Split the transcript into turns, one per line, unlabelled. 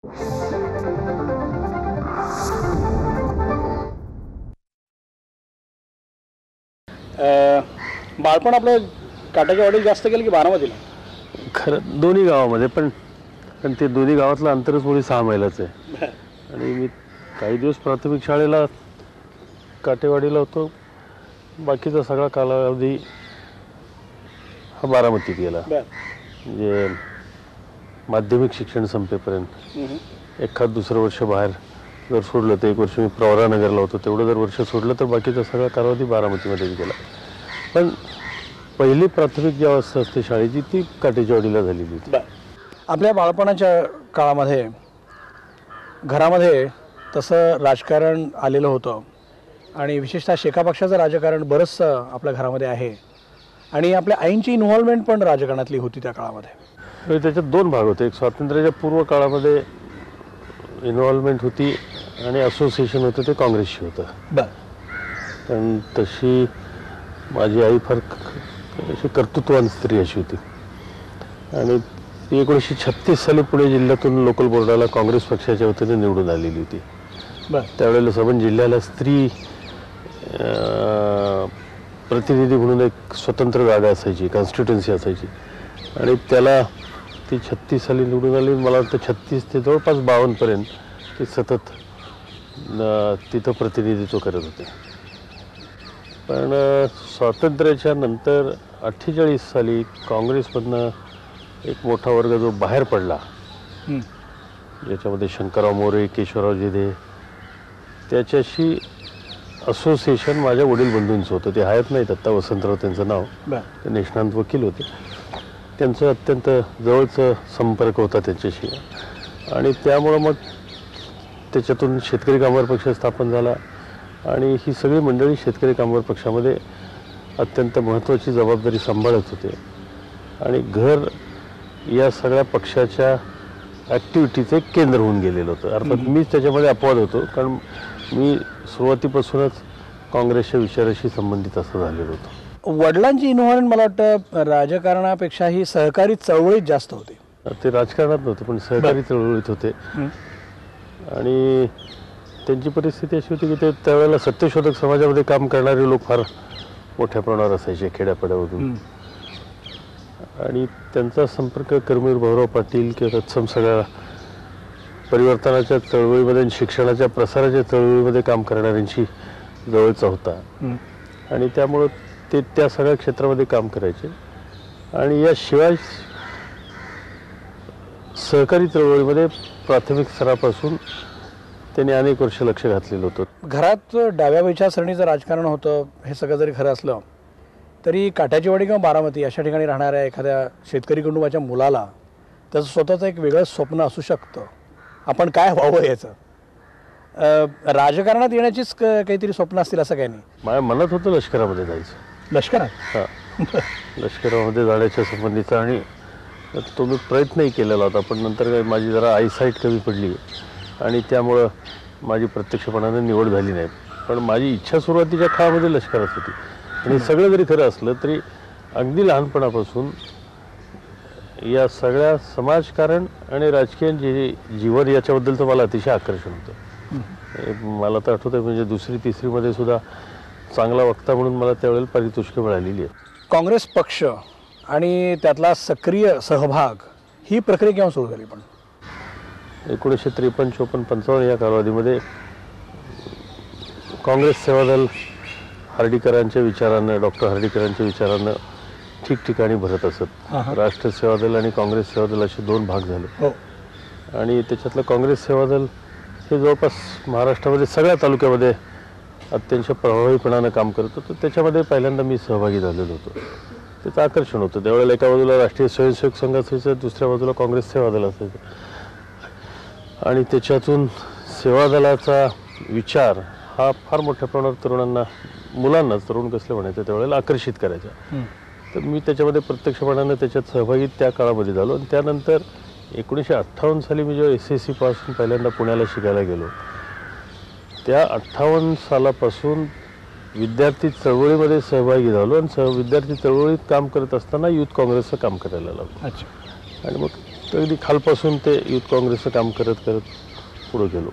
बाळपण आपलं काट्याच्या वाडीत जास्त केलं की बारामतीला?
खरं दोन्ही गावामध्ये, पण ते दोन्ही गावातलं अंतरच मुळे 6 मैलाचं आहे. आणि मी काही दिवस प्राथमिक शाळेला काटेवाडीला होतो, बाकीचा सगळा कालावधी हा बारामतीत गेला. म्हणजे माध्यमिक शिक्षण संपेपर्यंत एखाद दुसरं वर्ष बाहेर जर सोडलं तर 1 वर्ष मी प्रवरानगरला होतो, तेवढं जर वर्ष सोडलं तर बाकीचा सगळा कालावधी बारामतीमध्येच गेला. पण पहिली प्राथमिक जी अवस्था असते शाळेची ती काटेवाडीला झालेली होती.
आपल्या बाळपणाच्या काळामध्ये घरामध्ये तसं राजकारण आलेलं होतं आणि विशेषतः शेका पक्षाचं राजकारण बरंचसं आपल्या घरामध्ये आहे आणि आपल्या आईंची इन्व्हॉल्वमेंट पण राजकारणातली होती त्या काळामध्ये.
त्याच्यात 2 भाग होते. एक स्वातंत्र्याच्या पूर्व काळामध्ये इन्व्हॉल्वमेंट होती आणि असोसिएशन होतं ते काँग्रेसशी होतं. पण तशी माझी आई फार अशी कर्तृत्ववान स्त्री अशी होती आणि ती 1936 साली पुणे जिल्ह्यातून लोकल बोर्डाला काँग्रेस पक्षाच्या वतीने निवडून आलेली होती. त्यावेळेला सबंध जिल्ह्याला स्त्री प्रतिनिधी म्हणून एक स्वतंत्र जागा असायची, कॉन्स्टिट्युन्सी असायची आणि त्याला ती 36 साली निवडून आली. मला वाटतं 36 ते जवळपास 52 पर्यंत ती सतत तिथं प्रतिनिधित्व करत होते. पण स्वातंत्र्याच्या नंतर 48 साली काँग्रेसमधनं एक मोठा वर्ग जो बाहेर पडला, ज्याच्यामध्ये शंकरराव मोरे, केशवराव जेधे, त्याच्याशी असोसिएशन माझ्या वडील बंधूंचं होतं. ते आहेत नाहीत आत्ता, वसंतराव त्यांचं नाव, ते निष्णांत वकील होते. त्यांचं अत्यंत जवळचा संपर्क होता त्यांच्याशी आणि त्यामुळं मग त्याच्यातून शेतकरी कामगार पक्ष स्थापन झाला आणि ही सगळी मंडळी शेतकरी कामगार पक्षामध्ये अत्यंत महत्त्वाची जबाबदारी सांभाळत होते आणि घर या सगळ्या पक्षाच्या ॲक्टिव्हिटीचं एक केंद्र होऊन गेलेलं होतं. अर्थात मीच त्याच्यामध्ये अपवाद होतो, कारण मी सुरुवातीपासूनच काँग्रेसच्या विचाराशी संबंधित असं झालेलं होतं.
वडिलांची इन्व्हॉल्वमेंट मला वाटतं राजकारणापेक्षाही सहकारी चळवळीत जास्त होते.
ते राजकारणात नव्हते पण सहकारी चळवळीत होते आणि त्यांची परिस्थिती अशी होती की ते त्यावेळेला सत्यशोधक समाजामध्ये काम करणारे लोक फार मोठ्या प्रमाणावर असायचे खेड्यापाड्यामधून आणि त्यांचा संपर्क कर्मवीर भाऊराव पाटील किंवा तत्सम सगळ्या परिवर्तनाच्या चळवळीमध्ये, शिक्षणाच्या प्रसाराच्या चळवळीमध्ये काम करणाऱ्यांशी जवळचा होता आणि त्यामुळं ते त्या सगळ्या क्षेत्रामध्ये काम करायचे. आणि याशिवाय सहकारी चळवळीमध्ये प्राथमिक स्तरापासून त्यांनी अनेक वर्ष लक्ष घातलेलं होतं.
घरात डाव्या विचारसरणीचं राजकारण होतं हे सगळं जरी खरं असलं तरी काट्याची वाडी किंवा बारामती अशा ठिकाणी राहणाऱ्या एखाद्या शेतकरी कुटुंबाच्या मुलाला त्याचं स्वतःचं एक वेगळं स्वप्न असू शकतं, आपण काय व्हावं याचं. राजकारणात येण्याचीच काहीतरी स्वप्न असतील असं काही नाही.
माझ्या मनात होतं लष्करामध्ये जायचं.
लष्करात?
हां, लष्करामध्ये जाण्याच्या संबंधीचा आणि तो मी प्रयत्नही केलेला होता, पण नंतर काय माझी जरा आयसाईट कमी पडली आणि त्यामुळं माझी प्रत्यक्षपणाने निवड झाली नाही. पण माझी इच्छा सुरुवातीच्या काळामध्ये लष्करात होती आणि सगळं जरी खरं असलं तरी अगदी लहानपणापासून या सगळ्या समाजकारण आणि राजकीय जीवन याच्याबद्दलचं मला अतिशय आकर्षण होतं. मला तर आठवतं आहे म्हणजे 2री-3रीमध्ये सुद्धा चांगला वक्ता म्हणून मला त्यावेळेला पारितोषिकं मिळालेली आहे.
काँग्रेस पक्ष आणि त्यातला सक्रिय सहभाग ही प्रक्रिया केव्हा सुरू झाली? पण
1953, 54, 55 या कालावधीमध्ये काँग्रेस सेवादल हार्डीकरांच्या विचारानं, डॉक्टर हार्डीकरांच्या विचारानं ठिकठिकाणी भरत असत. राष्ट्र सेवादल आणि काँग्रेस सेवादल असे 2 भाग झाले आणि त्याच्यातलं काँग्रेस सेवादल हे जवळपास महाराष्ट्रामध्ये सगळ्या तालुक्यामध्ये अत्यंत प्रभावीपणानं काम करत होतं. त्याच्यामध्ये पहिल्यांदा मी सहभागी झालेलो होतो. त्याचं आकर्षण होतं. त्यावेळेला एका बाजूला राष्ट्रीय स्वयंसेवक संघ असायचं, दुसऱ्या बाजूला काँग्रेस सेवादल असायचं आणि त्याच्यातून सेवादलाचा विचार हा फार मोठ्या प्रमाणात तरुणांना, मुलांनाच, तरुण कसले म्हणायचं त्यावेळेला आकर्षित करायचा. तर मी त्याच्यामध्ये प्रत्यक्षपणानं त्याच्यात सहभागी त्या काळामध्ये झालो आणि त्यानंतर 1958 साली मी जेव्हा SSC पासून पहिल्यांदा पुण्याला शिकायला गेलो, त्या 58 सालापासून विद्यार्थी चळवळीमध्ये सहभागी झालो आणि विद्यार्थी चळवळीत काम करत असताना युथ काँग्रेसचं काम करायला लागलो. आणि मग तर अगदी खालपासून ते युथ काँग्रेसचं काम करत करत पुढे गेलो.